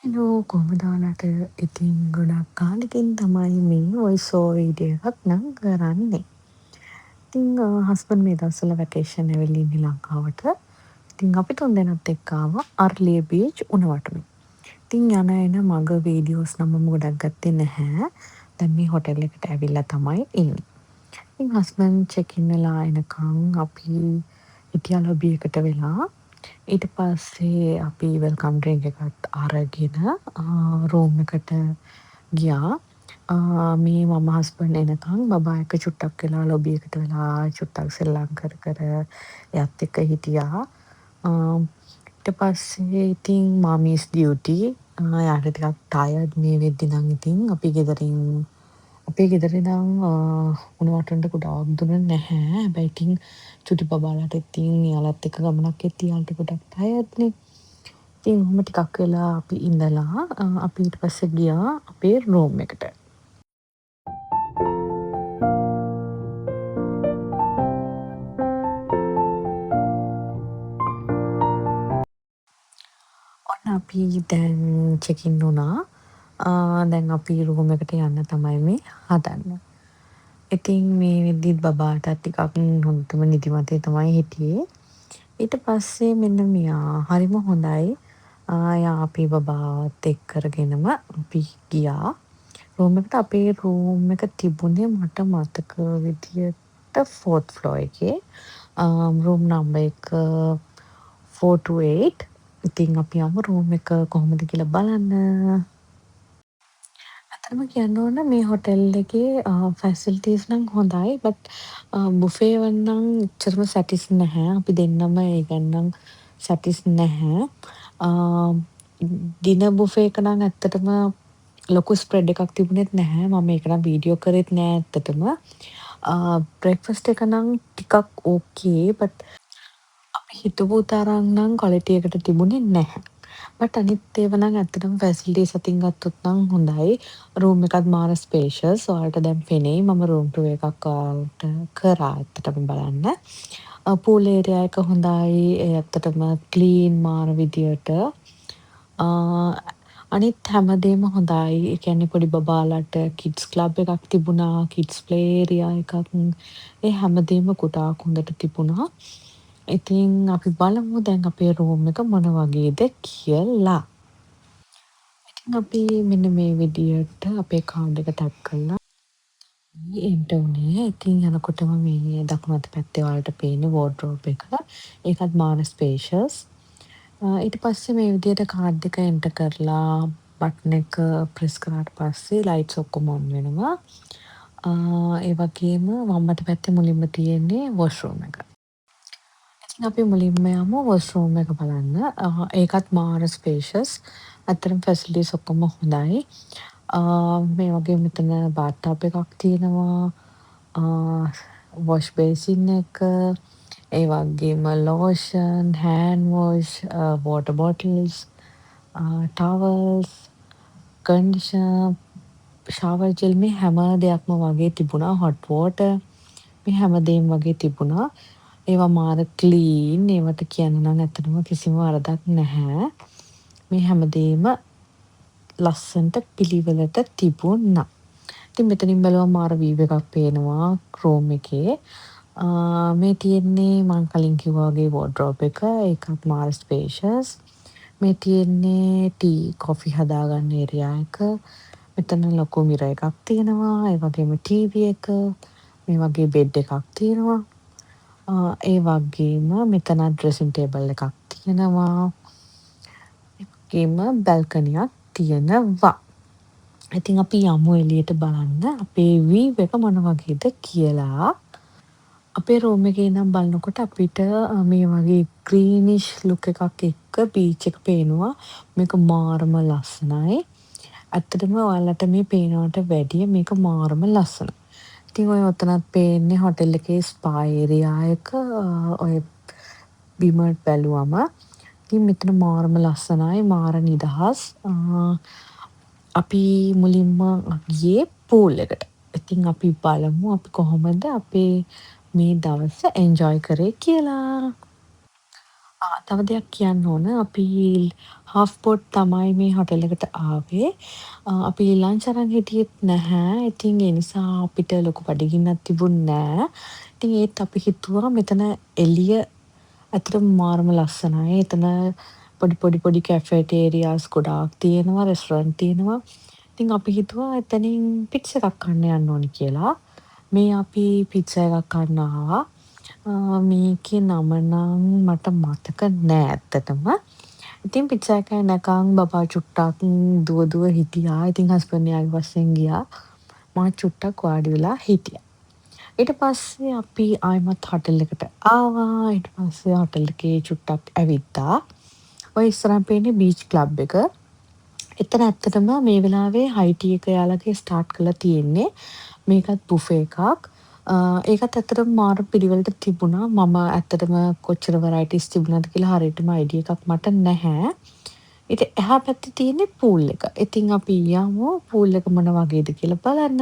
Hello කොහොමද ඔයාලට? ඉතින් ගොඩක් කාලෙකින් තමයි මේ වොයිස් ඕවර් වීඩියෝ එකක් නම් කරන්නේ. ඉතින් හස්බන්ඩ් මේ දවස්වල වැකේෂන් ඇවිල්ලා ඉන්නේ ලංකාවට. ඉතින් අපි තුන්දෙනාත් එක්ක ආවා අර්ලිය බීච් උණුවටුමේ. ඉතින් යන එන මග වීඩියෝස් නම් මම ගොඩක් ගත්තේ නැහැ. දැන් මේ හොටෙල් එකට ඇවිල්ලා තමයි ඉන්නේ. ඉතින් හස්බන්ඩ් චෙක් ඉන් වෙලා එනකන් අපි හිටියා ලොබි එකට වෙලා. ඊට පස්සේ අපි වෙල්කම් ඩ්‍රින්ක් එකත් අරගෙන රූම් එකට ගියා. මේ මම හස්බන්ඩ් එනකන් බබා එක්ක චුට්ටක් වෙලා ලොබි එකට වෙලා චුට්ටක් සෙල්ලම් කර කර එයත් එක්ක හිටියා. ඊට පස්සේ ඉතින් මම්මීස් ඩියුටි. එයාට ටිකක් ටයර්ඩ් මේ වෙද්දි නම් ඉතින් අපි ගෙදරින් අපේ ගෙදර ඉඳන් උණුවටුමට ගොඩාක් දුර නැහැ. හැබැයි ඉතින් චුටි බබාලාට ඉතින් එයාලත් එක්ක ගමනක් එද්දි එයාලට ගොඩක් ටයර්ඩ්නේ. ඉතින් ඔහොම ටිකක් වෙලා අපි ඉඳලා අපි ඊට පස්සේ ගියා අපේ රූම් එකට. ඔන්න අපි දැන් චෙක් ඉන් වුණා. දැන් අපි රූම් එකට යන්න තමයි මේ හදන්නේ. ඉතින් මේ වෙද්දිත් බබාටත් ටිකක් හොඳටම නිදිමතේ තමයි හිටියේ. ඊට පස්සේ මෙන්න මෙයා හරිම හොඳයි. එයා අපි බබාවත් එක්ක අරගෙනම අපි ගියා රූම් එකට. අපේ රූම් එක තිබුණේ මට මතක විදියට 4th ෆ්ලෝර් එකේ. රූම් නම්බර් එක 428. ඉතින් අපි යමු රූම් එක කොහොමද කියලා බලන්න. ඇත්තටම කියන්න ඕන මේ හොටෙල් එකේ ෆැසිලිටීස් නම් හොඳයි. බට් බුෆේ වන්නම් එච්චරම සැටිස් නැහැ. අපි දෙන්නම ඒ ගැන නම් සැටිස් නැහැ. ඩිනර් බුෆේ එක නම් ඇත්තටම ලොකු ස්ප්‍රෙඩ් එකක් තිබුණෙත් නැහැ. මම ඒක නම් වීඩියෝ කරෙත් නෑ ඇත්තටම. බ්‍රෙක්ෆාස්ට් එක නම් ටිකක් ඕකේ. බට් අපි හිතපු තරම් නම් ක්වලිටි එකට තිබුණේ නැහැ. බට් අනිත් ඒවා නම් ඇත්තටම ෆැසිලිටීස් අතින් ගත්තොත් නම් හොඳයි. රූම් එකත් මාර ස්පේෂියස්. ඔයාලට දැන් පෙනෙයි මම රූම් ටූර් එකක් ඔයාලට කරා ඇත්තටම බලන්න. පූල් ඒරියා එක හොඳයි. ඒ ඇත්තටම ක්ලීන් මාර විදියට. අනිත් හැමදේම හොඳයි. ඒ කියන්නේ පොඩි බබාලාට කිඩ්ස් ක්ලබ් එකක් තිබුණා. කිඩ්ස් ප්ලේ ඒරියා එකක්. ඒ හැමදේම ගොඩාක් හොඳට තිබුණා. ඉතින් අපි බලමු දැන් අපේ රූම් එක මොන වගේද කියලා. ඉතින් අපි මෙන්න මේ විදියට අපේ කාඩ් එක ටැප් කරලා එන්ටර් වුණේ. ඉතින් යනකොටම මේ දකුණු අත පැත්තේ ඔයාලට පේන්නේ වෝඩ්‍රෝබ් එක. ඒකත් මාර ස්පේෂියස්. ඊට පස්සේ මේ විදියට කාඩ් එක එන්ටර් කරලා බටන් එක ප්‍රෙස් කරාට පස්සේ ලයිට්ස් ඔක්කොම ඔන් වෙනවා. ඒ වගේම වම් අත පැත්තේ මුලින්ම තියෙන්නේ වොෂරූම් එක. ඉතින් අපි මුලින්ම යමු වොෂරූම් එක බලන්න. ඒකත් මාර ස්පේෂියස්. ඇත්තටම ෆැසිලිටීස් ඔක්කොම හොඳයි. මේ වගේ මෙතන බාත් ටබ් එකක් තියෙනවා. වොෂ් බේසින් එක, ඒ වගේම lotion, hand wash, water bottles, towels, conditioner, shower gel මේ හැම දෙයක්ම වගේ තිබුණා. හොට් වෝටර් මේ හැමදේම වගේ තිබුණා. ඒවා මාර ක්ලීන්. ඒවට කියන්න නම් ඇත්තටම කිසිම වරදක් නැහැ. මේ හැමදේම ලස්සනට පිළිවෙලට තිබුණා. ඉතින් මෙතනින් බැලුවම මාර වීව් එකක් පේනවා රූම් එකේ. මේ තියෙන්නේ මං කලින් කිව්වා වගේ වෝඩ්‍රෝබ් එක. ඒකත් මාර ස්පේෂියස්. මේ තියෙන්නේ ටී කොෆි හදාගන්න ඒරියා එක. මෙතන ලොකු මිරර් එකක් තියෙනවා. ඒ වගේම ටීවී එක. මේ වගේ බෙඩ් එකක් තියෙනවා. ඒ වගේම මෙතනත් ඩ්‍රෙසින් ටේබල් එකක් තියෙනවා. ඒ වගේම බැල්කනියක් තියෙනවා. ඉතින් අපි යමු එළියට බලන්න අපේ වීව් එක මොන වගේද කියලා. අපේ රූම් එකේ ඉඳන් බලනකොට අපිට මේ වගේ ග්‍රීනිෂ් ලුක් එකක් එක්ක බීච් එක පේනවා. මේක මාරම ලස්සනයි. ඇත්තටම ඔයාලට මේ පේනවට වැඩිය මේක මාරම ලස්සනයි. ඉතින් ඔය ඔතනත් පේන්නේ හොටෙල් එකේ ස්පා ඒරියා එක. ඔය බිම බැලුවම ඉතින් මෙතන මාරම ලස්සනයි. මාර නිදහස්. අපි මුලින්ම ගියේ පූල් එකට. ඉතින් අපි බලමු අපි කොහොමද අපේ මේ දවස එන්ජොයි කරේ කියලා. තව දෙයක් කියන්න ඕන. අපි හාෆ් බෝට් තමයි මේ හොටෙල් එකට ආවේ. අපි ලන්ච් අරන් හිටියෙත් නැහැ. ඉතින් ඒ නිසා අපිට ලොකු බඩගින්නක් තිබුණ නෑ. ඉතින් ඒත් අපි හිතුවා මෙතන එළිය ඇත්තටම මාරම ලස්සනයි. එතන පොඩි පොඩි පොඩි කැෆෙටේරියාස් ගොඩාක් තියෙනවා. රෙස්ටොරන්ට් තියෙනවා. ඉතින් අපි හිතුවා එතනින් පිට්සා එකක් කන්න යන්න ඕනි කියලා. මේ අපි පිට්සා එකක් කන්න ආවා. මේකේ නම නම් මට මතක නෑ ඇත්තටම. ඉතින් පිට්සා එක එනකන් බබා චුට්ටක් දුව දුව හිටියා. ඉතින් හස්බන්ඩ් එයාගේ බස්සෙන් ගියා. මම චුට්ටක් වාඩි වෙලා හිටියා. ඊට පස්සේ අපි ආයෙමත් හෝටල් එකට ආවා. ඊට පස්සේ හෝටල් එකේ චුට්ටක් ඇවිත්තා. ඔය ඉස්සරහින් පේන්නේ බීච් ක්ලබ් එක. එතන ඇත්තටම මේ වෙලාවේ හයි ටී එක එයාලගේ ස්ටාර්ට් කරලා තියෙන්නේ. මේකත් බුෆේ එකක්. ඒකත් ඇත්තටම මාර පිළිවෙලට තිබුණා. මම ඇත්තටම කොච්චර වෙරයිටිස් තිබුණාද කියලා හරියටම අයිඩියා එකක් මට නැහැ. ඊට එහා පැත්තේ තියෙන්නේ පූල් එක. ඉතින් අපි යමු පූල් එක මොන වගේද කියලා බලන්න.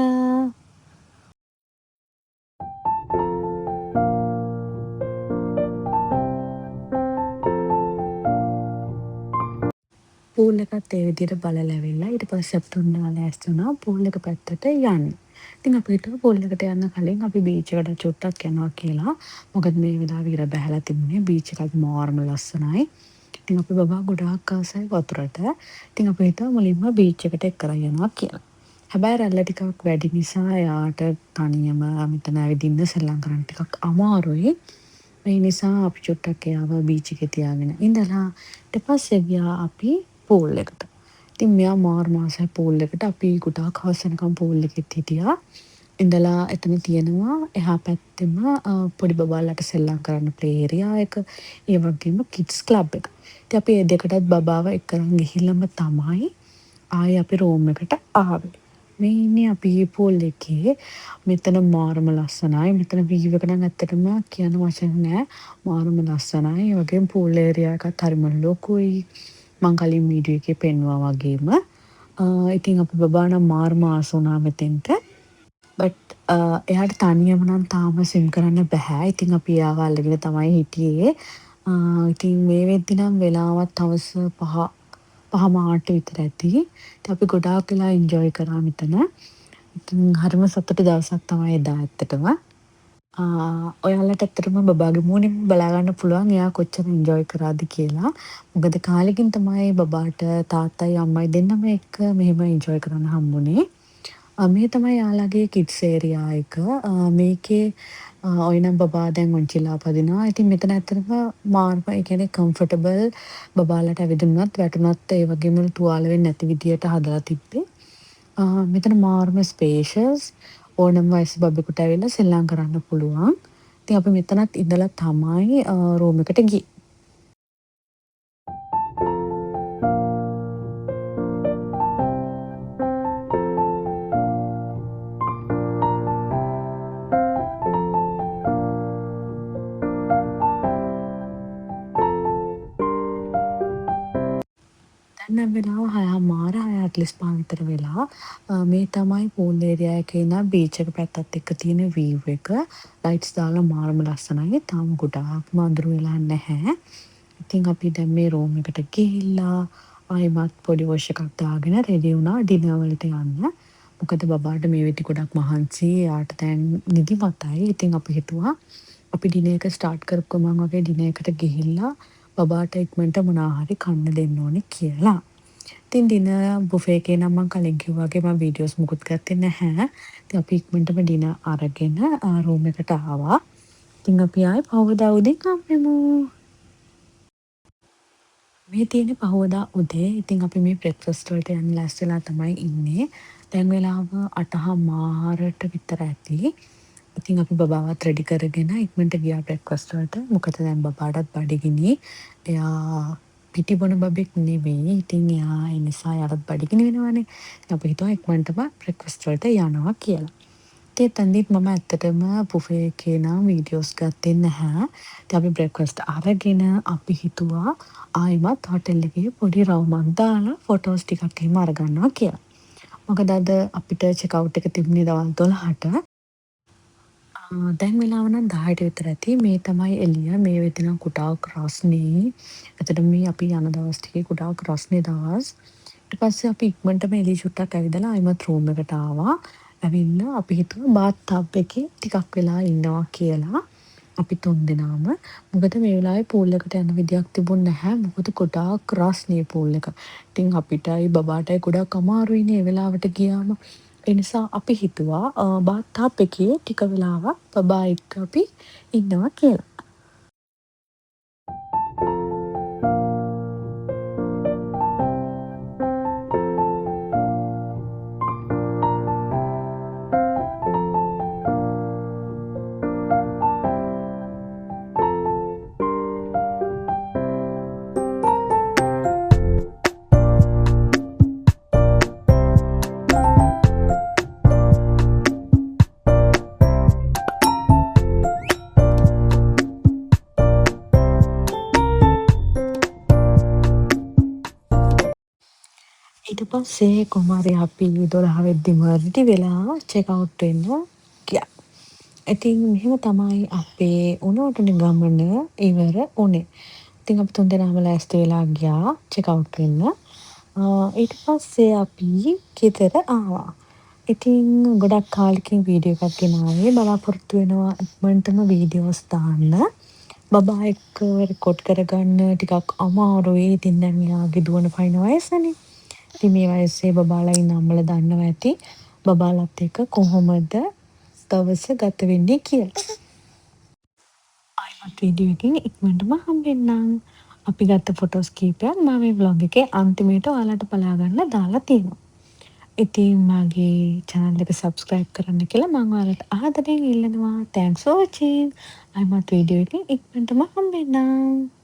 පූල් එකත් ඒ විදිහට බලලා ඇවිල්ලා ඊට පස්සේ අපි තුන්දෙනා ලෑස්ති වුණා පූල් එක පැත්තට යන්න. ඉතින් අපි හිතුවා පූල් එකට යන්න කලින් අපි බීච් එකට චුට්ටක් යනවා කියලා. මොකද මේ වෙලාවේ ඉර බැහැලා තිබුණේ බීච් එකත් මාරම ලස්සනයි. ඉතින් අපි බබා ගොඩාක් ආසයි වතුරට. ඉතින් අපි හිතුවා මුලින්ම බීච් එකට එක්කරන් යනවා කියලා. හැබැයි රැල්ල ටිකක් වැඩි නිසා එයාට තනියම මෙතන ඇවිදින්න සෙල්ලම් කරන්න ටිකක් අමාරුයි. ඒ නිසා අපි චුට්ටක් එයාව බීච් එකේ තියාගෙන ඉඳලා ඊට පස්සේ ගියා අපි පූල් එකට. ඉතින් මෙයා මාරම ආසයි පූල් එකට. අපි ගොඩාක් හවස වෙනකම් පූල් එකෙත් හිටියා. ඉඳලා එතන තියෙනවා එහා පැත්තෙම පොඩි බබාලට සෙල්ලම් කරන්න ප්ලේ ඒරියා එක. ඒ වගේම කිඩ්ස් ක්ලබ් එක. ඉතින් අපි ඒ දෙකටත් බබාව එක්කරන් ගිහිල්ලාම තමයි ආයේ අපි රූම් එකට ආවේ. මේ ඉන්නේ අපි පූල් එකේ. මෙතන මාරම ලස්සනයි. මෙතන වීව් එක නම් ඇත්තටම කියන්න වචන නෑ. මාරම ලස්සනයි. ඒ වගේම පූල් ඒරියා එකත් හරිම ලොකුයි. මං කලින් වීඩියෝ එකේ පෙන්නුවා වගේම. ඉතින් අපි බබා නම් මාරම ආස වුණා මෙතෙන්ට. බට් එයාට තනියම නම් තාම ස්විම් කරන්න බැහැ. ඉතින් අපි එයාව අල්ලගෙන තමයි හිටියේ. ඉතින් මේ වෙද්දි නම් වෙලාවත් හවස 5 විතර ඇති. ඉතින් අපි ගොඩාක් වෙලා එන්ජොයි කරා මෙතන. ඉතින් හරිම සතුටු දවසක් තමයි එදා ඇත්තටම. ඔයාලට ඇත්තටම බබාගේ මූණෙන් බලා ගන්න පුළුවන් එයා කොච්චර එන්ජොයි කරාද කියලා. මොකද කාලෙකින් තමයි බබාට තාත්තයි අම්මයි දෙන්නම එක්ක මෙහෙම එන්ජොයි කරන්න හම්බුනේ. මේ තමයි යාළගේ කිඩ්ස් ඒරියා එක. මේකේ ඔය නම් බබා දැන් ඔන්චිලා පදිනවා. ඉතින් මෙතන ඇත්තටම මාර්ම ඒ කියන්නේ කම්ෆර්ටබල් බබාලට ඇවිදින්නත් වැටුණත් ඒ වගේම තුවාල වෙන්නේ නැති විදියට හදලා තිබ්බේ. මෙතන මාර්ම ස්පේෂස් ඕනම වයසේ බබෙකුට ඇවිල්ලා සෙල්ලම් කරන්න පුළුවන්. ඉතින් අපි මෙතනත් ඉඳලා තමයි රූම් එකට ගියේ. දැන් නම් වෙලාව 6:00මාර 6:45 විතර වෙලා. මේ තමයි පූල් ඒරියා එකේ ඉඳන් බීච් එක පැත්තත් එක්ක තියෙන වීව් එක. ලයිට්ස් දාලා මාරම ලස්සනයි. තාම ගොඩාක්ම අඳුර වෙලා නැහැ. ඉතින් අපි දැන් මේ රූම් එකට ගිහිල්ලා ආයෙමත් පොඩි වොෂ් එකක් දාගෙන රෙඩි වුණා ඩිනර් වලට යන්න. මොකද බබාට මේ වෙද්දි ගොඩක් මහන්සි. එයාට දැන් නිදිමතයි. ඉතින් අපි හිතුවා අපි ඩිනර් එක ස්ටාර්ට් කරපු ගමන් වගේ ඩිනර් එකට ගිහිල්ලා බබාට ඉක්මනට මොනවා හරි කන්න දෙන්න ඕනේ කියලා. ඉතින් ඩිනර් බුෆේ එකේ නම් මම කලින් කිව්වා වගේ මම වීඩියෝස් මුකුත් ගත්තේ නැහැ. ඉතින් අපි ඉක්මනටම ඩිනර් අරගෙන රූම් එකට ආවා. ඉතින් අපි ආයේ පහුවදා උදේ හම්බෙමු. මේ තියෙන්නේ පහුවදා උදේ. ඉතින් අපි මේ බ්‍රෙක්ෆාස්ට් වලට යන්න ලෑස්ති වෙලා තමයි ඉන්නේ. දැන් වෙලාව 8:00මාරට විතර ඇති. ඉතින් අපි බබාවත් රෙඩි කරගෙන ඉක්මනට ගියා බ්‍රෙක්ෆාස්ට් වලට. මොකද දැන් බබාටත් බඩගිනි. එයා පිටි බොන බබෙක් නෙවෙයි. ඉතින් එයා ඒ නිසා එයාටත් බඩගිනි වෙනවනේ. ඉතින් අපි හිතුවා ඉක්මනටම බ්‍රෙක්ෆාස්ට් වලට යනවා කියලා. එතනදිත් මම ඇත්තටම බුෆේ එකේ නම් වීඩියෝස් ගත්තේ නැහැ. ඉතින් අපි බ්‍රෙක්ෆාස්ට් අරගෙන අපි හිතුවා ආයෙමත් හෝටල් එකේ පොඩි රවුමක් දාලා ෆොටෝස් ටිකක් එහෙම අරගන්නවා කියලා. මොකද අද අපිට චෙක් අවුට් එක තිබුණේ දවල් 12ට. දැන් වෙලාව නම් 10ට විතර ඇති. මේ තමයි එළිය. මේ වෙද්දි නම් ගොඩාක් රස්නේ. එතකොට මේ අපි යන දවස් ටිකේ ගොඩාක් රස්නේ දවස්. ඊට පස්සේ අපි ඉක්මනටම එළිය චුට්ටක් ඇවිදලා ආයෙමත් රූම් එකට ආවා. ඇවිල්ලා අපි හිතුවා බාත් ටබ් එකේ ටිකක් වෙලා ඉන්නවා කියලා. අපි තුන්දෙනාම. මොකද මේ වෙලාවේ පූල් එකට යන විදියක් තිබුණ නැහැ. මොකද ගොඩාක් රස්නේ පූල් එක. ඉතින් අපිටයි බබාටයි ගොඩක් අමාරුයිනේ ඒ වෙලාවට ගියාම. ඒ නිසා අපි හිතුවා බාත් ටබ් එකේ ටික වෙලාවක් බබා එක්ක අපි ඉන්නවා කියලා. ඊට පස්සේ කොහොම හරි අපි 12 වෙද්දිම රෙඩි වෙලා චෙක් අවුට් වෙන්න ගියා. ඉතින් මෙහෙම තමයි අපේ උණුවටන ගමන ඉවර වුණේ. ඉතින් අපි තුන්දෙනාම ලෑස්ති වෙලා ගියා චෙක් අවුට් වෙන්න. ඊට පස්සේ අපි ගෙදර ආවා. ඉතින් ගොඩක් කාලෙකින් වීඩියෝ එකක් ගෙනාවේ බලාපොරොත්තු වෙනවා ඉක්මනටම වීඩියෝස් දාන්න. බබා එක්ක රෙකෝඩ් කරගන්න ටිකක් අමාරුයි. ඉතින් දැන් එයාගේ දුවන පයින්න වයසනේ. ඉතින් මේ වයසේ බබාලා ඉන්න අම්මලා දන්නවා ඇති බබාලත් එක්ක කොහොමද දවස ගත වෙන්නේ කියලා. ආයෙමත් වීඩියෝ එකකින් ඉක්මනටම හම්බෙන්නම්. අපි ගත්ත ෆොටෝස් කීපයක් මම මේ vlog එකේ අන්තිමේට ඔයාලට බලා ගන්න දාලා තියෙනවා. ඉතින් මගේ channel එක subscribe කරන්න කියලා මම ඔයාලට ආදරෙන් ඉල්ලනවා. Thanks for watching. ආයෙමත් වීඩියෝ එකකින් ඉක්මනටම හම්බෙන්නම්.